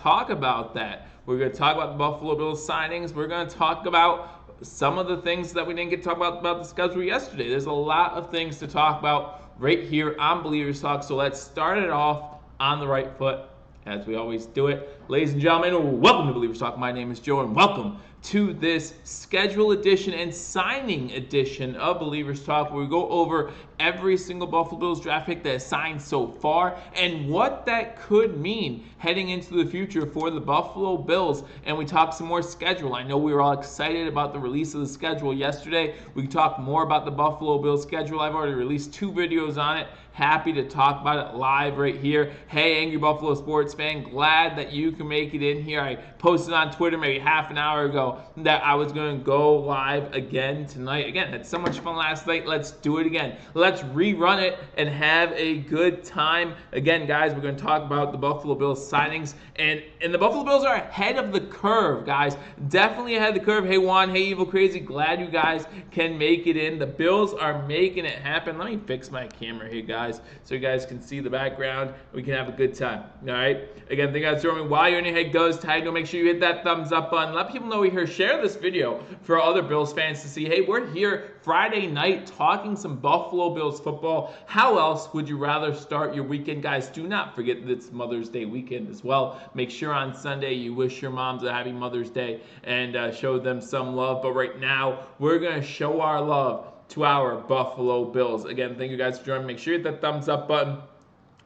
talk about that. We're going to talk about the Buffalo Bills signings. We're going to talk about some of the things that we didn't get to talk about the schedule yesterday. There's a lot of things to talk about right here on Believers Talk. So let's start it off on the right foot, as we always do it. Ladies and gentlemen, welcome to Believers Talk. My name is Joe, and welcome to this schedule edition and signing edition of Believers Talk, where we go over every single Buffalo Bills draft pick that is signed so far and what that could mean heading into the future for the Buffalo Bills. And we talk some more schedule. I know we were all excited about the release of the schedule yesterday. We can talk more about the Buffalo Bills schedule. I've already released 2 videos on it. Happy to talk about it live right here. Hey, Angry Buffalo sports fan, glad that you can make it in here. I posted on Twitter maybe half an hour ago that I was going to go live again tonight. Again, had so much fun last night. Let's do it again. Let's rerun it and have a good time. Again, guys, we're going to talk about the Buffalo Bills signings. And the Buffalo Bills are ahead of the curve, guys. Definitely ahead of the curve. Hey, Juan. Hey, Evil Crazy. Glad you guys can make it in. The Bills are making it happen. Let me fix my camera here, guys, so you guys can see the background. We can have a good time. All right? Again, thank you guys for joining me. While you're in your head goes tag, make sure you hit that thumbs up button. Let people know we're here. Share this video for other Bills fans to see. Hey, we're here Friday night talking some Buffalo Bills football. How else would you rather start your weekend? Guys, do not forget that it's Mother's Day weekend as well. Make sure on Sunday you wish your moms a happy Mother's Day and show them some love. But right now, we're going to show our love to our Buffalo Bills. Again, thank you guys for joining. Make sure you hit that thumbs up button.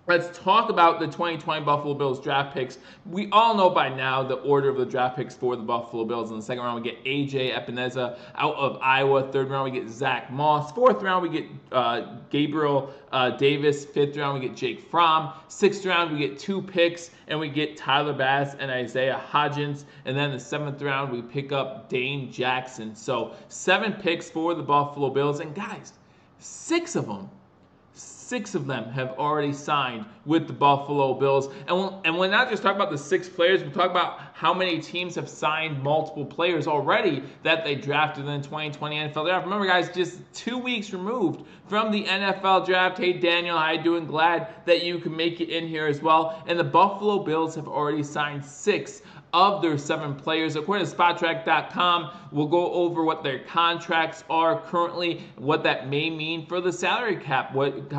Let's talk about the 2020 Buffalo Bills draft picks. We all know by now the order of the draft picks for the Buffalo Bills. In the second round, we get A.J. Epineza out of Iowa. Third round, we get Zach Moss. Fourth round, we get Gabriel Davis. Fifth round, we get Jake Fromm. Sixth round, we get 2 picks, and we get Tyler Bass and Isaiah Hodges. And then the 7th round, we pick up Dane Jackson. So 7 picks for the Buffalo Bills. And guys, 6 of them have already signed with the Buffalo Bills. And we're not just talking about the 6 players, we're talking about how many teams have signed multiple players already that they drafted in the 2020 NFL Draft. Remember, guys, just 2 weeks removed from the NFL Draft. Hey, Daniel, how you doing? Glad that you can make it in here as well. And the Buffalo Bills have already signed 6 of their 7 players. According to SpotTrack.com, we'll go over what their contracts are currently, what that may mean for the salary cap, what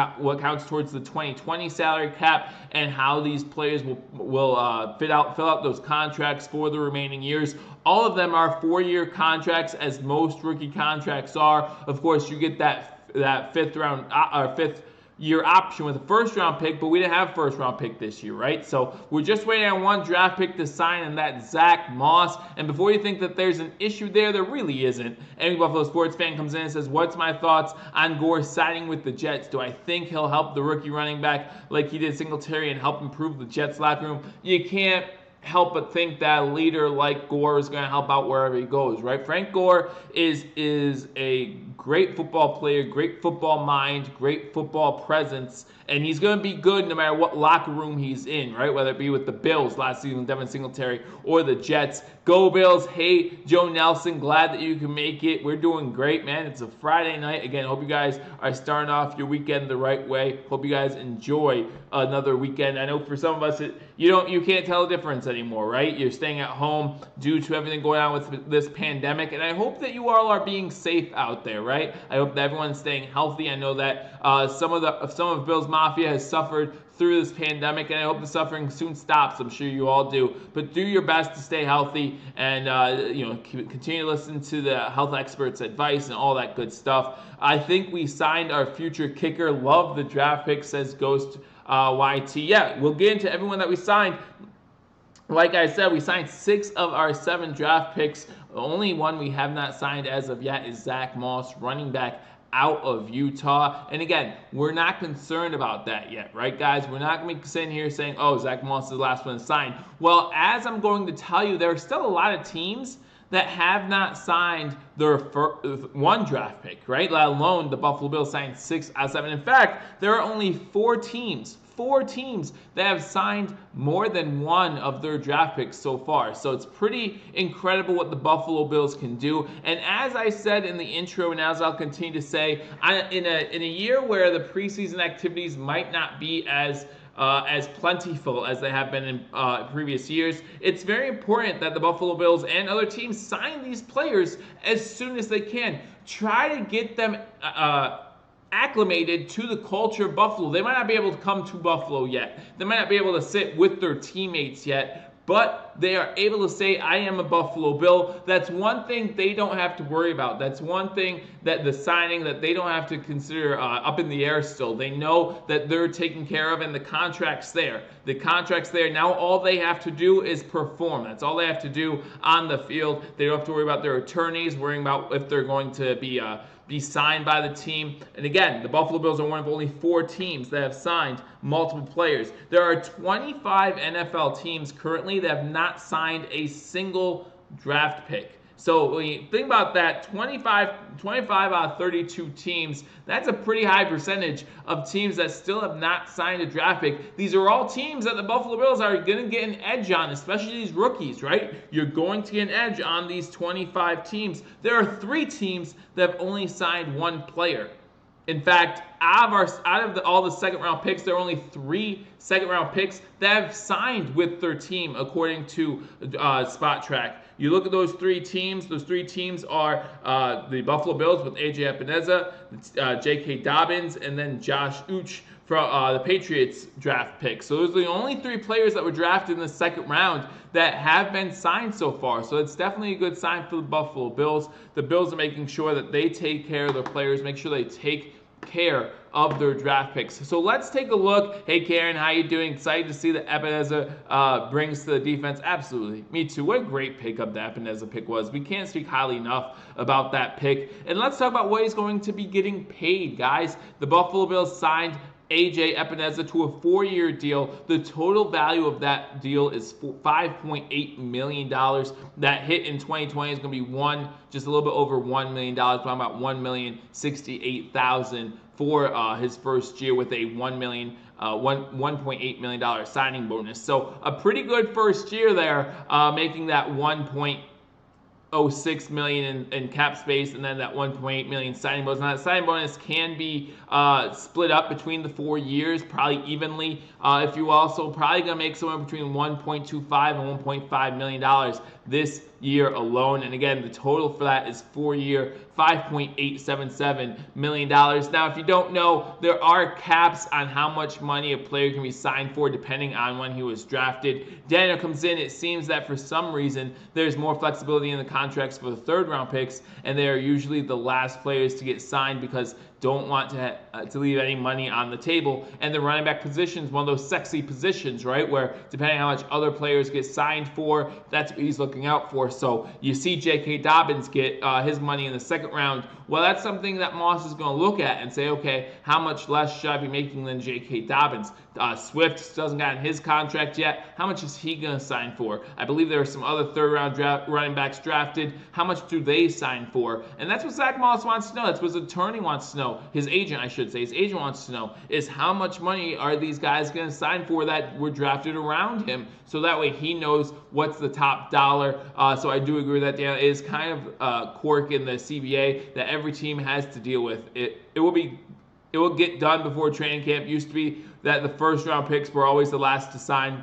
counts towards the 2020 salary cap, and how these players will fill out those contracts for the remaining years. All of them are 4-year contracts, as most rookie contracts are. Of course, you get that fifth year option with a first-round pick, but we didn't have a first-round pick this year, right? So we're just waiting on 1 draft pick to sign, and that's Zach Moss. And before you think that there's an issue there really isn't. Any Buffalo sports fan comes in and says, what's my thoughts on Gore signing with the Jets? Do I think he'll help the rookie running back like he did Singletary and help improve the Jets locker room? You can't help but think that a leader like Gore is going to help out wherever he goes, right? Frank Gore is a great football player, great football mind, great football presence, and he's going to be good no matter what locker room he's in, right? Whether it be with the Bills last season, Devin Singletary, or the Jets. Go Bills. Hey, Joe Nelson, glad that you can make it. We're doing great, man. It's a Friday night. Again, hope you guys are starting off your weekend the right way. Hope you guys enjoy another weekend. I know for some of us, you can't tell the difference anymore, right? You're staying at home due to everything going on with this pandemic, and I hope that you all are being safe out there, right? I hope that everyone's staying healthy. I know that some of Bills Mafia has suffered through this pandemic, and I hope the suffering soon stops. I'm sure you all do. But do your best to stay healthy and continue to listen to the health experts' advice and all that good stuff. I think we signed our future kicker. Love the draft pick, says Ghost YT. Yeah, we'll get into everyone that we signed. Like I said, we signed 6 of our 7 draft picks. The only one we have not signed as of yet is Zach Moss, running back out of Utah. And again, we're not concerned about that yet, right, guys? We're not going to be sitting here saying, oh, Zach Moss is the last one to sign. Well, as I'm going to tell you, there are still a lot of teams that have not signed their 1 draft pick, right? Let alone the Buffalo Bills signed 6 out of 7. In fact, there are only 4 teams that have signed more than 1 of their draft picks so far. So it's pretty incredible what the Buffalo Bills can do. And as I said in the intro, and as I'll continue to say, in a year where the preseason activities might not be as as plentiful as they have been in previous years. It's very important that the Buffalo Bills and other teams sign these players as soon as they can. Try to get them acclimated to the culture of Buffalo. They might not be able to come to Buffalo yet. They might not be able to sit with their teammates yet, but they are able to say, I am a Buffalo Bill. That's one thing they don't have to worry about. That's one thing that the signing that they don't have to consider up in the air still. They know that they're taken care of and the contract's there. The contract's there. Now all they have to do is perform. That's all they have to do on the field. They don't have to worry about their attorneys, worrying about if they're going to be signed by the team. And again, the Buffalo Bills are one of only 4 teams that have signed multiple players. There are 25 NFL teams currently that have not signed a single draft pick. So when you think about that, 25 out of 32 teams, that's a pretty high percentage of teams that still have not signed a draft pick. These are all teams that the Buffalo Bills are going to get an edge on, especially these rookies, right? You're going to get an edge on these 25 teams. There are 3 teams that have only signed 1 player. In fact, out of all the second-round picks, there are only 3 second-round picks that have signed with their team, according to Spot Track. You look at those 3 teams. Those 3 teams are the Buffalo Bills with A.J. Epineza, J.K. Dobbins, and then Josh Uche from the Patriots draft pick. So those are the only 3 players that were drafted in the second round that have been signed so far. So it's definitely a good sign for the Buffalo Bills. The Bills are making sure that they take care of their players, make sure they take care of their draft picks. So let's take a look. Hey Karen, how you doing? Excited to see that Epineza brings to the defense. Absolutely, me too. What a great pickup the Epineza pick was. We can't speak highly enough about that pick. And let's talk about what he's going to be getting paid, guys. The Buffalo Bills signed A.J. Epineza to a 4-year deal. The total value of that deal is $5.8 million. That hit in 2020 is going to be just a little bit over $1 million. Talking about $1,068,000 for his first year with a $1.8 million signing bonus. So a pretty good first year there, making that $1.06 million in cap space, and then that $1.8 million signing bonus. Now that signing bonus can be split up between the 4 years, probably evenly, if you will. So probably gonna make somewhere between $1.25 and $1.5 million this year alone. And again, the total for that is 4-year, $5.877 million. Now, if you don't know, there are caps on how much money a player can be signed for depending on when he was drafted. Daniel comes in. It seems that for some reason there's more flexibility in the contracts for the 3rd-round picks, and they are usually the last players to get signed because don't want to leave any money on the table. And the running back position is one of those sexy positions, right, where depending on how much other players get signed for, that's what he's looking out for. So you see J.K. Dobbins get his money in the 2nd round. Well, that's something that Moss is going to look at and say, okay, how much less should I be making than J.K. Dobbins? Swift hasn't gotten his contract yet. How much is he going to sign for? I believe there are some other 3rd-round running backs drafted. How much do they sign for? And that's what Zach Moss wants to know. That's what his attorney wants to know. His agent, I should say. His agent wants to know is how much money are these guys going to sign for that were drafted around him? So that way he knows what's the top dollar. So I do agree that it is kind of a quirk in the CBA that every team has to deal with. It will get done before training camp. Used to be that the 1st-round picks were always the last to sign.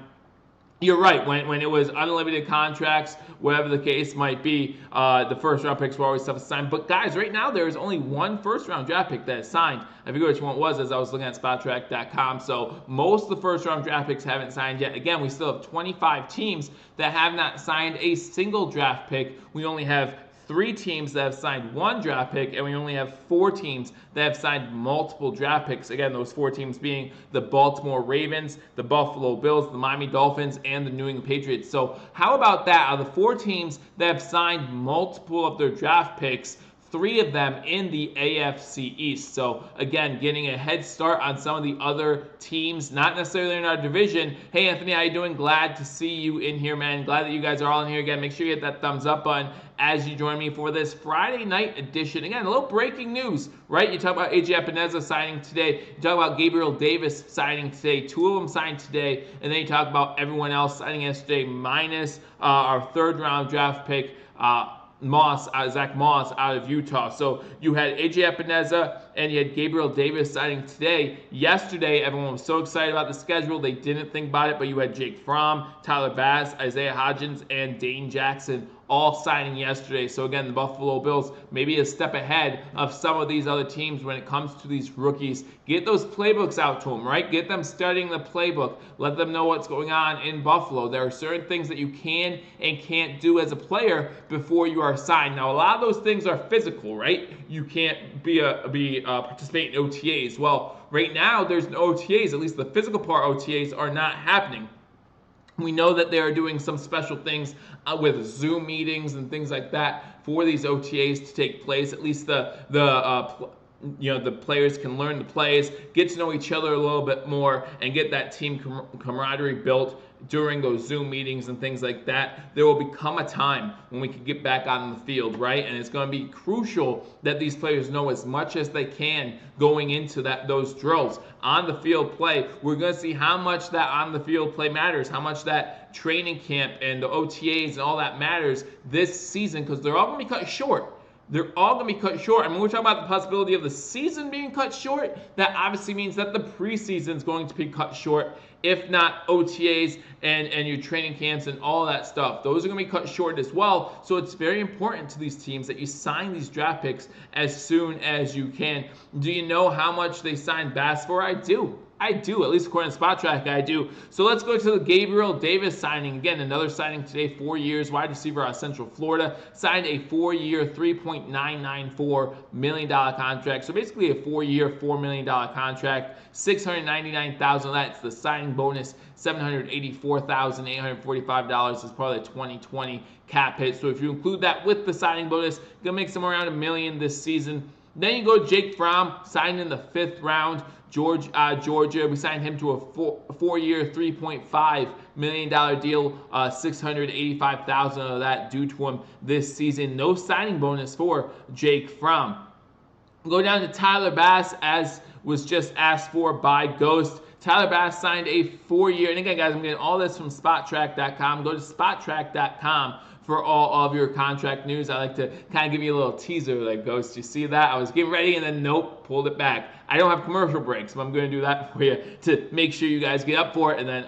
You're right. When it was unlimited contracts, whatever the case might be, the 1st-round picks were always tough to sign. But guys, right now there is only 1 1st-round draft pick that is signed. I forget which one it was as I was looking at SpotTrack.com. So most of the 1st-round draft picks haven't signed yet. Again, we still have 25 teams that have not signed a single draft pick. We only have 3 teams that have signed 1 draft pick, and we only have 4 teams that have signed multiple draft picks. Again, those 4 teams being the Baltimore Ravens, the Buffalo Bills, the Miami Dolphins, and the New England Patriots. So how about that? Out of the 4 teams that have signed multiple of their draft picks, 3 of them in the AFC East. So again, getting a head start on some of the other teams, not necessarily in our division. Hey Anthony, how you doing? Glad to see you in here, man. Glad that you guys are all in here again. Make sure you hit that thumbs up button as you join me for this Friday night edition. Again, a little breaking news, right? You talk about A.J. Epineza signing today. You talk about Gabriel Davis signing today. 2 of them signed today. And then you talk about everyone else signing yesterday, minus our 3rd-round draft pick, Zach Moss out of Utah. So you had A.J. Epineza and you had Gabriel Davis signing today. Yesterday, everyone was so excited about the schedule, they didn't think about it, but you had Jake Fromm, Tyler Bass, Isaiah Hodges, and Dane Jackson all signing yesterday. So again, the Buffalo Bills maybe a step ahead of some of these other teams when it comes to these rookies. Get those playbooks out to them, right? Get them studying the playbook. Let them know what's going on in Buffalo. There are certain things that you can and can't do as a player before you are signed. Now, a lot of those things are physical, right? You can't participate in OTAs. Well, right now there's no OTAs. At least the physical part OTAs are not happening. We know that they are doing some special things with Zoom meetings and things like that for these OTAs to take place. At least the players can learn the plays, get to know each other a little bit more, and get that team camaraderie built during those Zoom meetings and things like that. There will become a time when we can get back on the field, right? And it's going to be crucial that these players know as much as they can going into those drills. On the field play, we're going to see how much that on the field play matters, how much that training camp and the OTAs and all that matters this season, because they're all going to be cut short. They're all going to be cut short. I mean, we're talking about the possibility of the season being cut short. That obviously means that the preseason is going to be cut short, if not OTAs and your training camps and all that stuff. Those are going to be cut short as well. So it's very important to these teams that you sign these draft picks as soon as you can. Do you know how much they signed Bass for? I do. At least according to Spot Track, I do. So let's go to the Gabriel Davis signing. Again, another signing today, 4 years, wide receiver out of Central Florida. Signed a 4-year, $3.994 million contract. So basically a 4-year, $4 million contract. $699,000, that's the signing bonus. $784,845 is part of the 2020 cap hit. So if you include that with the signing bonus, gonna make somewhere around $1 million this season. Then you go Jake Fromm, signed in the 5th round. Georgia, we signed him to a 4-year, $3.5 million deal, $685,000 of that due to him this season. No signing bonus for Jake Fromm. Go down to Tyler Bass, as was just asked for by Ghost. Tyler Bass signed a 4-year, and again, guys, I'm getting all this from SpotTrack.com. Go to SpotTrack.com for all of your contract news. I like to kind of give you a little teaser like Ghost. You see that? I was getting ready and then nope, pulled it back. I don't have commercial breaks, but I'm going to do that for you to make sure you guys get up for it, and then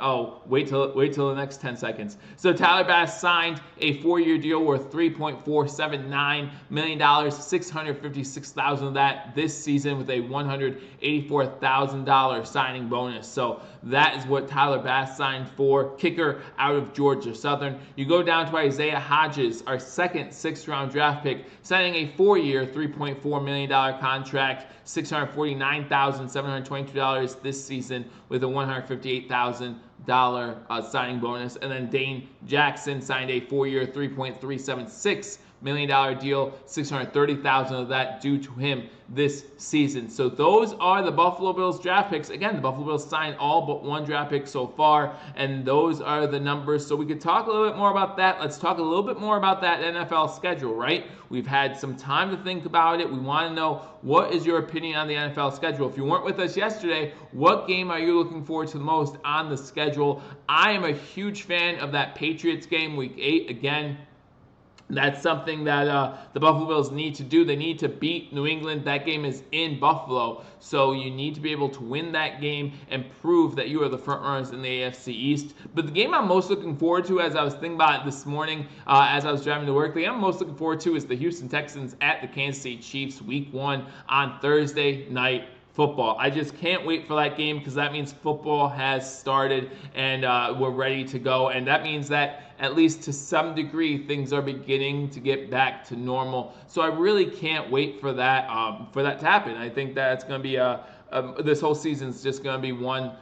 wait till the next 10 seconds. So Tyler Bass signed a 4-year deal worth $3.479 million, $656,000 of that this season with a $184,000 signing bonus. So that is what Tyler Bass signed for, kicker out of Georgia Southern. You go down to Isaiah Hodges, our second 6th-round draft pick, signing a 4-year, $3.4 million contract, $649,722 this season with a $158,000 signing bonus. And then Dane Jackson signed a 4-year, $3.376 million deal, $630,000 of that due to him this season. So those are the Buffalo Bills draft picks. Again, the Buffalo Bills signed all but one draft pick so far, and those are the numbers. So we could talk a little bit more about that. Let's talk a little bit more about that NFL schedule, right? We've had some time to think about it. We want to know, what is your opinion on the NFL schedule? If you weren't with us yesterday, what game are you looking forward to the most on the schedule? I am a huge fan of that Patriots game, Week 8. Again, that's something that the Buffalo Bills need to do. They need to beat New England. That game is in Buffalo. So you need to be able to win that game and prove that you are the front runners in the AFC East. But the game I'm most looking forward to, as I was thinking about it this morning, as I was driving to work, the game I'm most looking forward to is the Houston Texans at the Kansas City Chiefs, Week 1 on Thursday night football. I just can't wait for that game, because that means football has started and we're ready to go. And that means that, at least to some degree, things are beginning to get back to normal. So I really can't wait for that to happen. I think that it's going to be this whole season is just going to be one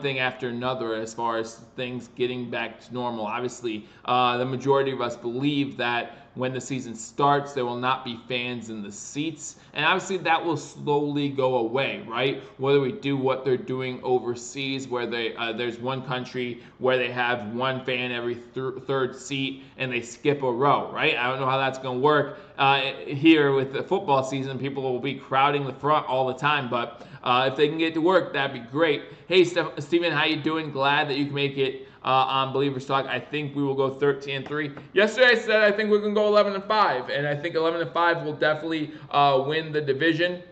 thing after another as far as things getting back to normal. Obviously, the majority of us believe that when the season starts, there will not be fans in the seats. And obviously that will slowly go away, right? Whether we do what they're doing overseas, where there's one country where they have one fan every third seat and they skip a row, right? I don't know how that's going to work here with the football season. People will be crowding the front all the time, but if they can get to work, that'd be great. Hey, Steven, how you doing? Glad that you can make it on Billievers Talk. I think we will go 13-3. Yesterday I said I think we're going to go 11-5, and I think 11-5 will definitely win the division.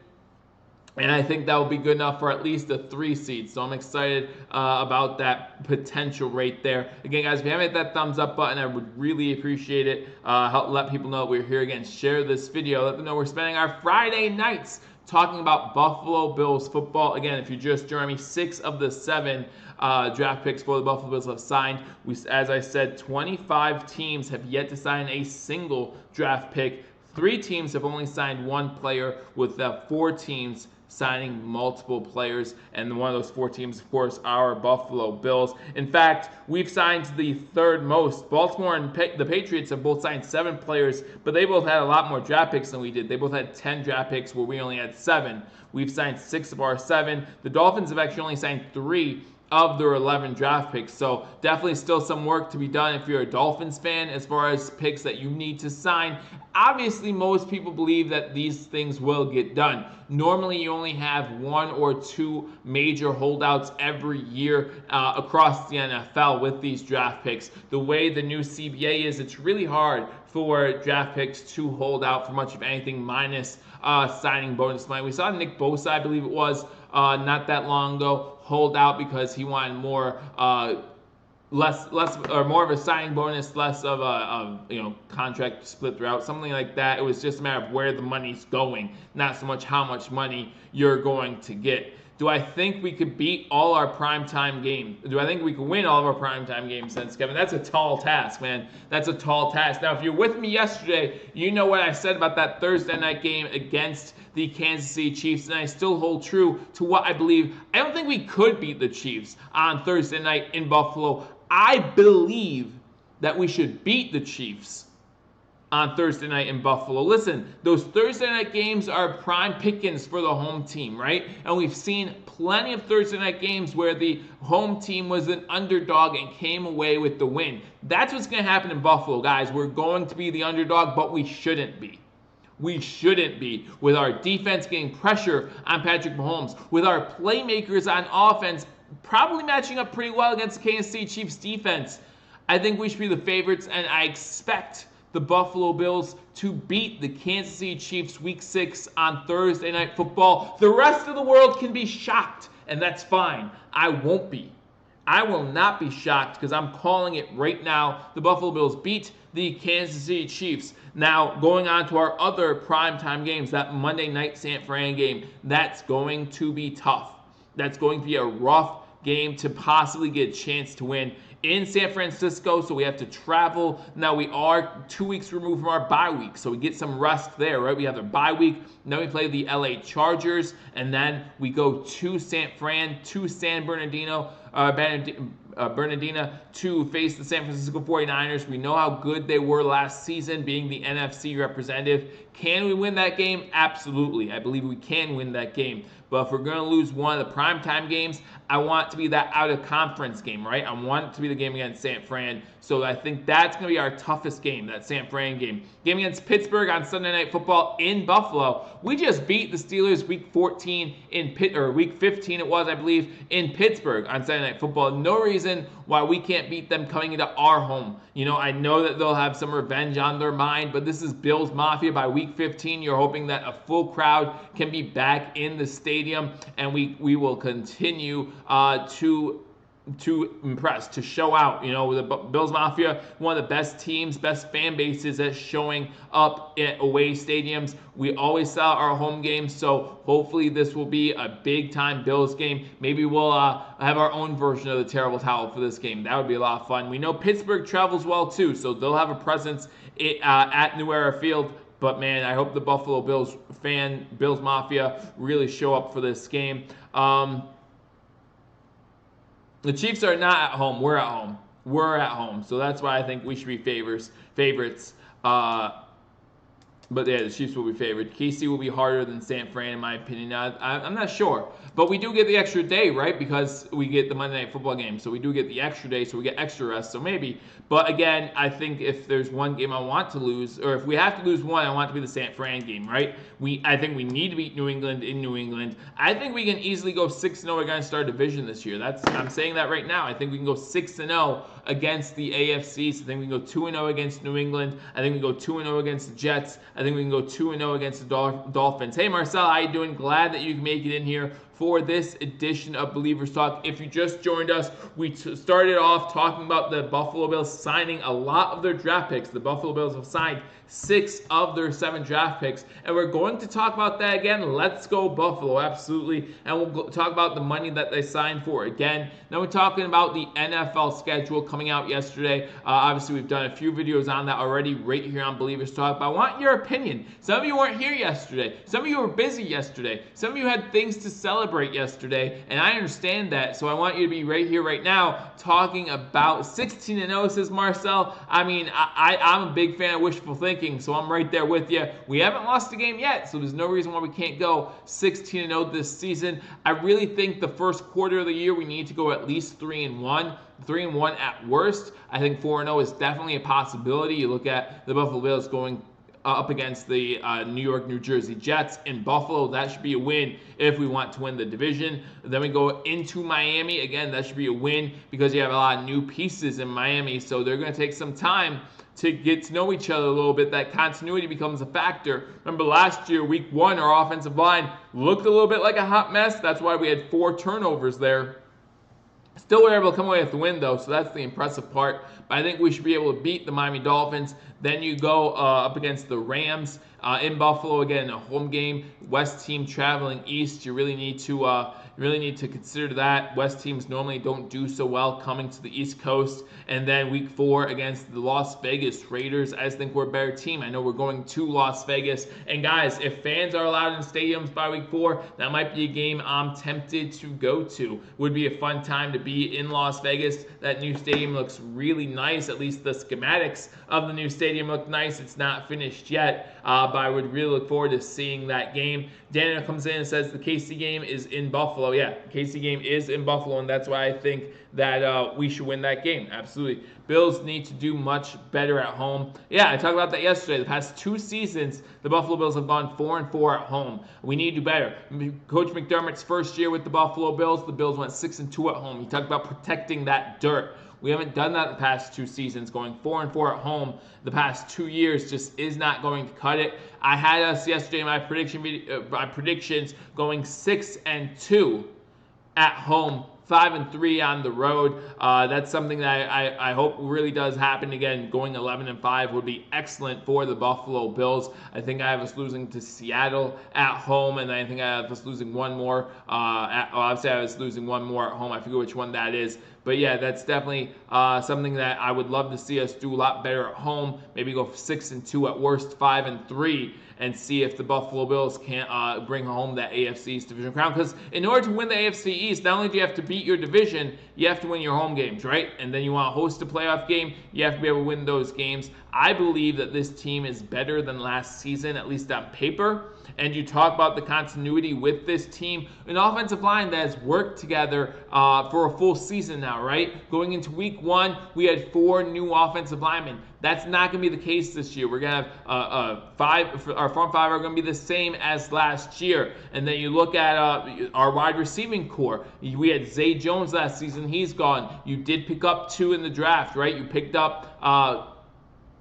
And I think that will be good enough for at least a 3 seed. So I'm excited about that potential right there. Again, guys, if you haven't hit that thumbs up button, I would really appreciate it. Help let people know we're here again. Share this video. Let them know we're spending our Friday nights talking about Buffalo Bills football. Again, if you just joined me, 6 of the 7 draft picks for the Buffalo Bills have signed. As I said, 25 teams have yet to sign a single draft pick. 3 teams have only signed 1 player, with 4 teams signing multiple players, and one of those 4 teams, of course, are Buffalo Bills. In fact, we've signed the 3rd most. Baltimore and the Patriots have both signed 7 players, but they both had a lot more draft picks than we did. They both had 10 draft picks where we only had 7. We've signed 6 of our 7. The Dolphins have actually only signed 3 of their 11 draft picks. So definitely still some work to be done if you're a Dolphins fan as far as picks that you need to sign. Obviously, most people believe that these things will get done. Normally, you only have 1 or 2 major holdouts every year across the NFL with these draft picks. The way the new CBA is, it's really hard for draft picks to hold out for much of anything minus signing bonus money. We saw Nick Bosa, I believe it was, not that long ago, hold out because he wanted more less or more of a signing bonus, less of a contract split throughout, something like that. It was just a matter of where the money's going, not so much how much money you're going to get. Do I think we could beat all our primetime games? Do I think we could win all of our primetime games, since Kevin? That's a tall task, man. That's a tall task. Now, if you're with me yesterday, you know what I said about that Thursday night game against the Kansas City Chiefs, and I still hold true to what I believe. I don't think we could beat the Chiefs on Thursday night in Buffalo. I believe that we should beat the Chiefs on Thursday night in Buffalo. Listen, those Thursday night games are prime pickings for the home team, right? And we've seen plenty of Thursday night games where the home team was an underdog and came away with the win. That's what's going to happen in Buffalo, guys. We're going to be the underdog, but we shouldn't be. We shouldn't be. With our defense getting pressure on Patrick Mahomes, with our playmakers on offense probably matching up pretty well against the Kansas City Chiefs defense, I think we should be the favorites, and I expect the Buffalo Bills to beat the Kansas City Chiefs Week 6 on Thursday Night Football. The rest of the world can be shocked, and that's fine. I won't be. I will not be shocked, because I'm calling it right now. The Buffalo Bills beat the Kansas City Chiefs. Now, going on to our other primetime games, that Monday night San Fran game, that's going to be tough. That's going to be a rough game to possibly get a chance to win in San Francisco, so we have to travel. Now, we are 2 weeks removed from our bye week, so we get some rest there, right? We have a bye week, then we play the LA Chargers, and then we go to San Fran, to San Bernardino, Bernardina, to face the San Francisco 49ers. We know how good they were last season, being the NFC representative. Can we win that game? Absolutely. I believe we can win that game. But if we're going to lose one of the primetime games, I want it to be that out-of-conference game, right? I want it to be the game against San Fran. So I think that's going to be our toughest game, that San Fran game. Game against Pittsburgh on Sunday Night Football in Buffalo. We just beat the Steelers Week 14 Week 15 it was, I believe, in Pittsburgh on Sunday Night Football. No reason why we can't beat them coming into our home. I know that they'll have some revenge on their mind, but this is Bills Mafia. By Week 15, you're hoping that a full crowd can be back in the stadium, and we will continue to impress, to show out. With the Bills Mafia, one of the best teams, best fan bases that's showing up at away stadiums. We always sell our home games, so hopefully this will be a big-time Bills game. Maybe we'll have our own version of the terrible towel for this game. That would be a lot of fun. We know Pittsburgh travels well, too, so they'll have a presence at New Era Field. But, man, I hope the Buffalo Bills Mafia really show up for this game. The Chiefs are not at home. We're at home. We're at home. So that's why I think we should be favorites. But yeah, the Chiefs will be favored. KC will be harder than San Fran, in my opinion. I'm not sure. But we do get the extra day, right? Because we get the Monday Night Football game. So we do get the extra day, so we get extra rest. So maybe. But again, I think if there's one game I want to lose, or if we have to lose one, I want it to be the San Fran game, right? I think we need to beat New England in New England. I think we can easily go 6-0 against our division this year. I'm saying that right now. I think we can go 6-0 against the AFC. So I think we can go 2-0 against New England. I think we go 2-0 against the Jets. I I think we can go 2-0 against the Dolphins. Hey, Marcel, how you doing? Glad that you can make it in here for this edition of Believers Talk. If you just joined us, we started off talking about the Buffalo Bills signing a lot of their draft picks. The Buffalo Bills have signed 6 of their 7 draft picks, and we're going to talk about that again. Let's go Buffalo, absolutely. And we'll talk about the money that they signed for again. Now we're talking about the NFL schedule coming out yesterday. Obviously, we've done a few videos on that already right here on Believers Talk, but I want your opinion. Some of you weren't here yesterday. Some of you were busy yesterday. Some of you had things to celebrate yesterday, and I understand that, so I want you to be right here right now talking about 16-0, says Marcel. I mean, I'm a big fan of wishful thinking, so I'm right there with you. We haven't lost a game yet, so there's no reason why we can't go 16-0 this season. I really think the first quarter of the year we need to go at least 3-1. 3-1 at worst. I think 4-0 is definitely a possibility. You look at the Buffalo Bills going up against the New York, New Jersey Jets in Buffalo. That should be a win if we want to win the division. Then we go into Miami. Again, that should be a win because you have a lot of new pieces in Miami, so they're going to take some time to get to know each other a little bit. That continuity becomes a factor. Remember last year, week 1, our offensive line looked a little bit like a hot mess. That's why we had 4 turnovers there. Still were able to come away with the win, though, so that's the impressive part. But I think we should be able to beat the Miami Dolphins. Then you go up against the Rams in Buffalo, again, a home game. West team traveling east. You really need to consider that. West teams normally don't do so well coming to the East Coast. And then week 4 against the Las Vegas Raiders. I just think we're a better team. I know we're going to Las Vegas. And guys, if fans are allowed in stadiums by week 4, that might be a game I'm tempted to go to. Would be a fun time to be in Las Vegas. That new stadium looks really nice. At least the schematics of the new stadium look nice. It's not finished yet, but I would really look forward to seeing that game. Daniel comes in and says the KC game is in Buffalo. Yeah, the KC game is in Buffalo, and that's why I think that we should win that game. Absolutely. Bills need to do much better at home. Yeah, I talked about that yesterday. The past 2 seasons, the Buffalo Bills have gone 4-4 at home. We need to do better. Coach McDermott's first year with the Buffalo Bills, the Bills went 6-2 at home. He talked about protecting that dirt. We haven't done that the past 2 seasons. Going 4-4 at home the past 2 years just is not going to cut it. I had us yesterday in my predictions going 6-2 at home, 5-3 on the road. That's something that I hope really does happen again. Going 11-5 would be excellent for the Buffalo Bills. I think I have us losing to Seattle at home, and I think I have us losing one more. Obviously, I was losing one more at home. I forget which one that is. But yeah, that's definitely something that I would love to see us do a lot better at home. Maybe go 6-2 at worst, 5-3, and see if the Buffalo Bills can't bring home that AFC East division crown. Because in order to win the AFC East, not only do you have to beat your division, you have to win your home games, right? And then you want to host a playoff game, you have to be able to win those games. I believe that this team is better than last season, at least on paper. And you talk about the continuity with this team, an offensive line that has worked together for a full season now, right? Going into week 1, we had 4 new offensive linemen. That's not going to be the case this year. We're going to have 5. Our front 5 are going to be the same as last year. And then you look at our wide receiving core. We had Zay Jones last season. He's gone. You did pick up 2 in the draft, right? You picked up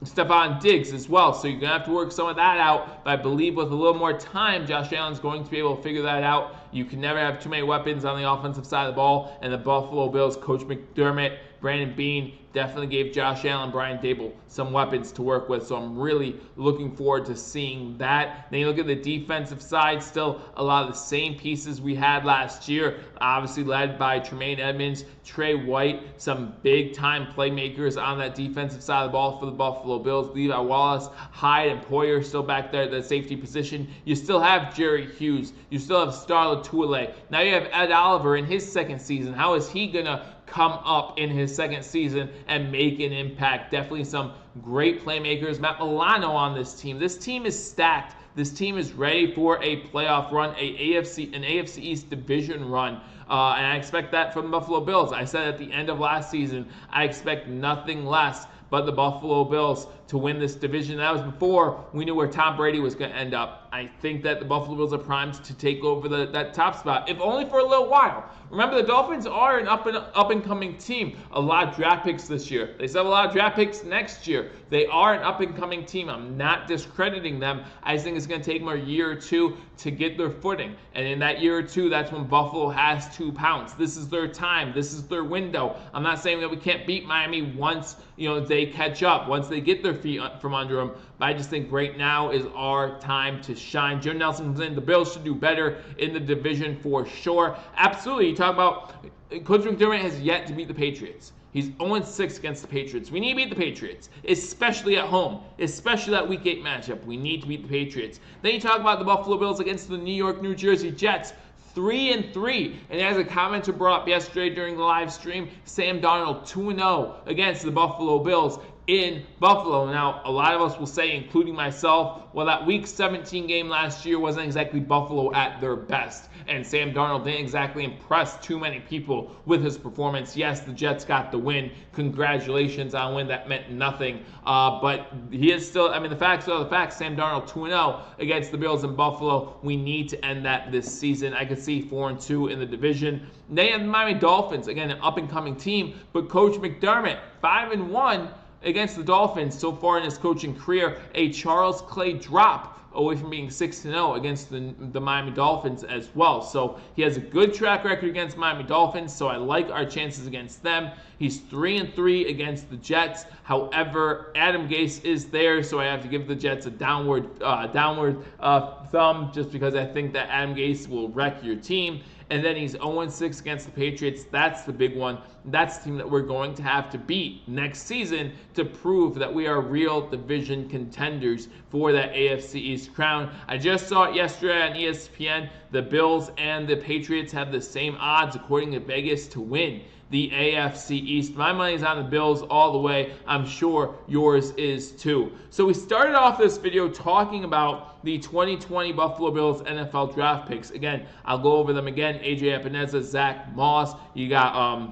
Stephon Diggs as well, so you're going to have to work some of that out, but I believe with a little more time, Josh Allen's going to be able to figure that out. You can never have too many weapons on the offensive side of the ball, and the Buffalo Bills, Coach McDermott, Brandon Beane, definitely gave Josh Allen, Brian Dable some weapons to work with, so I'm really looking forward to seeing that. Then you look at the defensive side, still a lot of the same pieces we had last year, obviously led by Tremaine Edmonds, Trey White, some big-time playmakers on that defensive side of the ball for the Buffalo Bills. Levi Wallace, Hyde, and Poyer still back there at the safety position. You still have Jerry Hughes. You still have Starla Tuile. Now you have Ed Oliver in his second season. How is he going to come up in his second season and make an impact? Definitely some great playmakers. Matt Milano on this team. This team is stacked. This team is ready for a playoff run, an AFC East division run. And I expect that from the Buffalo Bills. I said at the end of last season, I expect nothing less but the Buffalo Bills to win this division. That was before we knew where Tom Brady was going to end up. I think that the Buffalo Bills are primed to take over that top spot, if only for a little while. Remember, the Dolphins are an up-and-coming team. A lot of draft picks this year. They still have a lot of draft picks next year. They are an up-and-coming team. I'm not discrediting them. I just think it's going to take them a year or two to get their footing. And in that year or two, that's when Buffalo has to pounce. This is their time. This is their window. I'm not saying that we can't beat Miami once they catch up, once they get their feet from under them. But I just think right now is our time to shine. Jim Nelson comes in. The Bills should do better in the division for sure. Absolutely. You talk about Coach McDermott has yet to beat the Patriots. He's 0-6 against the Patriots. We need to beat the Patriots, especially at home, especially that Week 8 matchup. We need to beat the Patriots. Then you talk about the Buffalo Bills against the New York, New Jersey Jets. 3-3. And as a commenter brought up yesterday during the live stream, Sam Darnold 2-0 against the Buffalo Bills in Buffalo. Now, a lot of us will say, including myself, well, that Week 17 game last year wasn't exactly Buffalo at their best. And Sam Darnold didn't exactly impress too many people with his performance. Yes, the Jets got the win. Congratulations on a win that meant nothing. But he is still, the facts are the facts. Sam Darnold 2-0 against the Bills in Buffalo. We need to end that this season. I could see 4-2 in the division. They have the Miami Dolphins, again, an up-and-coming team. But Coach McDermott, 5-1 against the Dolphins so far in his coaching career. A Charles Clay drop away from being 6-0 against the Miami Dolphins as well. So he has a good track record against Miami Dolphins, so I like our chances against them. He's 3-3 against the Jets. However, Adam Gase is there, so I have to give the Jets a downward thumb just because I think that Adam Gase will wreck your team. And then he's 0-6 against the Patriots. That's the big one. That's the team that we're going to have to beat next season to prove that we are real division contenders for that AFC East crown. I just saw it yesterday on ESPN. The Bills and the Patriots have the same odds, according to Vegas, to win the AFC East. My money's on the Bills all the way. I'm sure yours is too. So we started off this video talking about the 2020 Buffalo Bills NFL draft picks. Again, I'll go over them again. AJ Epineza, Zach Moss. You got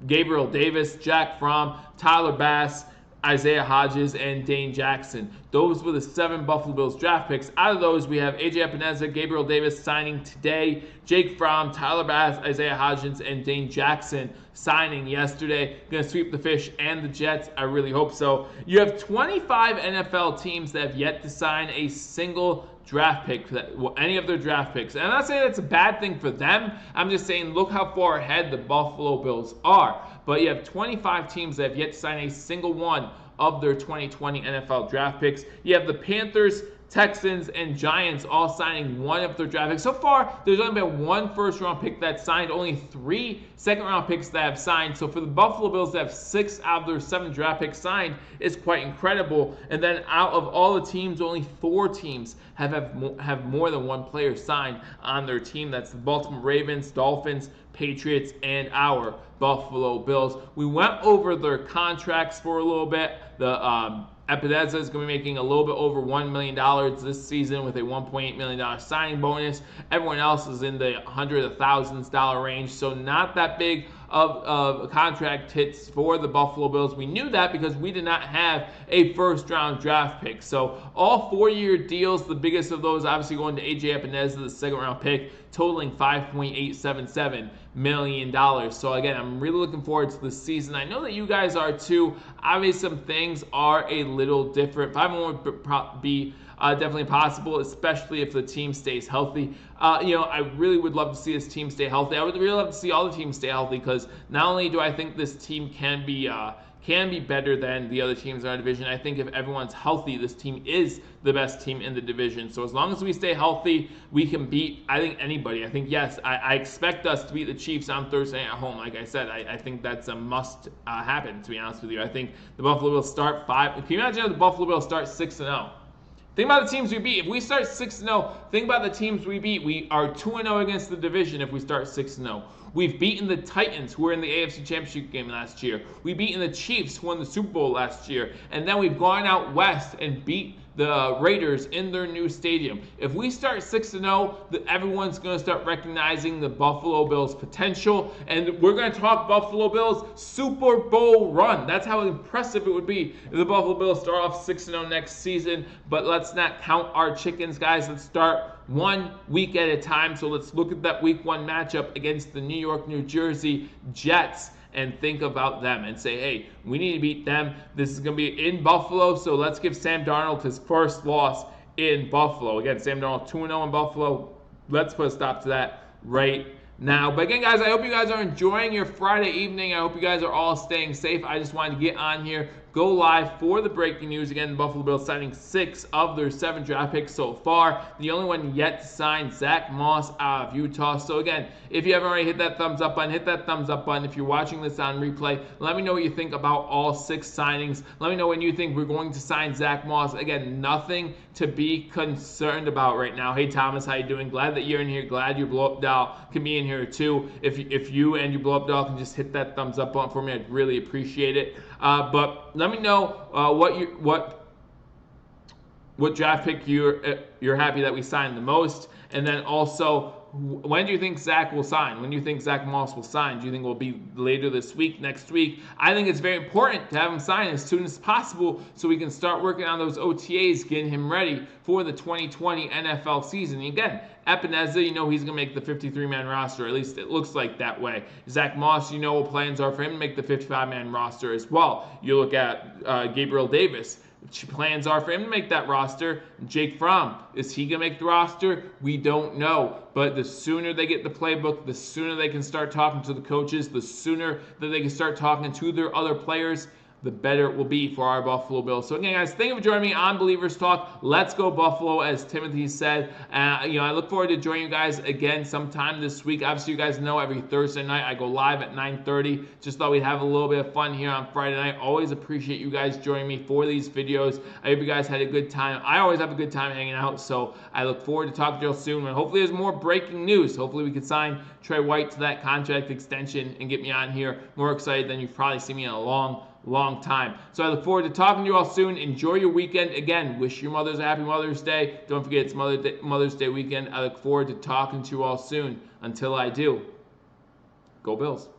Gabriel Davis, Jack Fromm, Tyler Bass, Isaiah Hodges, and Dane Jackson. Those were the 7 Buffalo Bills draft picks. Out of those, we have AJ Epineza, Gabriel Davis signing today, Jake Fromm, Tyler Bass, Isaiah Hodges, and Dane Jackson signing yesterday. Going to sweep the Fish and the Jets. I really hope so. You have 25 NFL teams that have yet to sign a single draft pick, any of their draft picks. And I'm not saying that's a bad thing for them. I'm just saying look how far ahead the Buffalo Bills are. But you have 25 teams that have yet to sign a single one of their 2020 NFL draft picks. You have the Panthers, Texans, and Giants all signing one of their draft picks. So far, there's only been one first-round pick that signed, only 3 second-round picks that have signed. So for the Buffalo Bills to have 6 out of their 7 draft picks signed is quite incredible. And then out of all the teams, only 4 teams have more than one player signed on their team. That's the Baltimore Ravens, Dolphins, Patriots, and our Buffalo Bills. We went over their contracts for a little bit. The Epineza is going to be making a little bit over $1 million this season with a $1.8 million signing bonus. Everyone else is in the hundreds of thousands dollar range, so not that big of contract hits for the Buffalo Bills. We knew that because we did not have a first-round draft pick. So all 4-year deals, the biggest of those obviously going to AJ Epineza, the second-round pick, totaling $5.877 million. So again, I'm really looking forward to this season. I know that you guys are too. Obviously, some things are a little different. 5-1 would be definitely possible, especially if the team stays healthy. I really would love to see this team stay healthy. I would really love to see all the teams stay healthy because not only do I think this team can be better than the other teams in our division, I think if everyone's healthy, this team is the best team in the division. So as long as we stay healthy, we can beat, I think, anybody. I think, yes, I expect us to beat the Chiefs on Thursday at home. Like I said, I think that's a must happen, to be honest with you. I think the Buffalo Bills start 5. Can you imagine if the Buffalo Bills start 6-0? Think about the teams we beat. If we start 6-0, think about the teams we beat. We are 2-0 against the division if we start 6-0. We've beaten the Titans, who were in the AFC Championship game last year. We've beaten the Chiefs, who won the Super Bowl last year. And then we've gone out west and beat the Raiders in their new stadium. If we start 6-0, everyone's going to start recognizing the Buffalo Bills' potential, and we're going to talk Buffalo Bills Super Bowl run. That's how impressive it would be if the Buffalo Bills start off 6-0 next season. But let's not count our chickens, guys. Let's start 1 week at a time. So let's look at that week 1 matchup against the New York, New Jersey Jets and think about them and say, hey, we need to beat them. This is going to be in Buffalo, so let's give Sam Darnold his first loss in Buffalo. Again, Sam Darnold 2-0 in Buffalo. Let's put a stop to that right now. But again, guys, I hope you guys are enjoying your Friday evening. I hope you guys are all staying safe. I just wanted to get on here, go live for the breaking news. Again, the Buffalo Bills signing 6 of their 7 draft picks so far. The only one yet to sign, Zach Moss out of Utah. So again, if you haven't already hit that thumbs up button, hit that thumbs up button. If you're watching this on replay, let me know what you think about all 6 signings. Let me know when you think we're going to sign Zach Moss. Again, nothing to be concerned about right now. Hey, Thomas, how you doing? Glad that you're in here. Glad your blow-up doll can be in here too. If you and your blow-up doll can just hit that thumbs up button for me, I'd really appreciate it. But let me know what draft pick you're happy that we signed the most, and then also, when do you think Zach will sign? When do you think Zach Moss will sign? Do you think it will be later this week, next week? I think it's very important to have him sign as soon as possible so we can start working on those OTAs, getting him ready for the 2020 NFL season. And again, Epineza, you know he's going to make the 53-man roster. At least it looks like that way. Zach Moss, you know what plans are for him to make the 55-man roster as well. You look at Gabriel Davis. Plans are for him to make that roster. Jake Fromm, is he going to make the roster? We don't know. But the sooner they get the playbook, the sooner they can start talking to the coaches, the sooner that they can start talking to their other players, the better it will be for our Buffalo Bills. So again, guys, thank you for joining me on Believers Talk. Let's go Buffalo, as Timothy said. I look forward to joining you guys again sometime this week. Obviously, you guys know every Thursday night I go live at 9:30. Just thought we'd have a little bit of fun here on Friday night. Always appreciate you guys joining me for these videos. I hope you guys had a good time. I always have a good time hanging out, so I look forward to talking to you all soon. And hopefully there's more breaking news. Hopefully we can sign Trey White to that contract extension and get me on here. More excited than you've probably seen me in a long time. So I look forward to talking to you all soon. Enjoy your weekend. Again, wish your mothers a happy Mother's Day. Don't forget it's Mother's Day weekend. I look forward to talking to you all soon. Until I do, go Bills.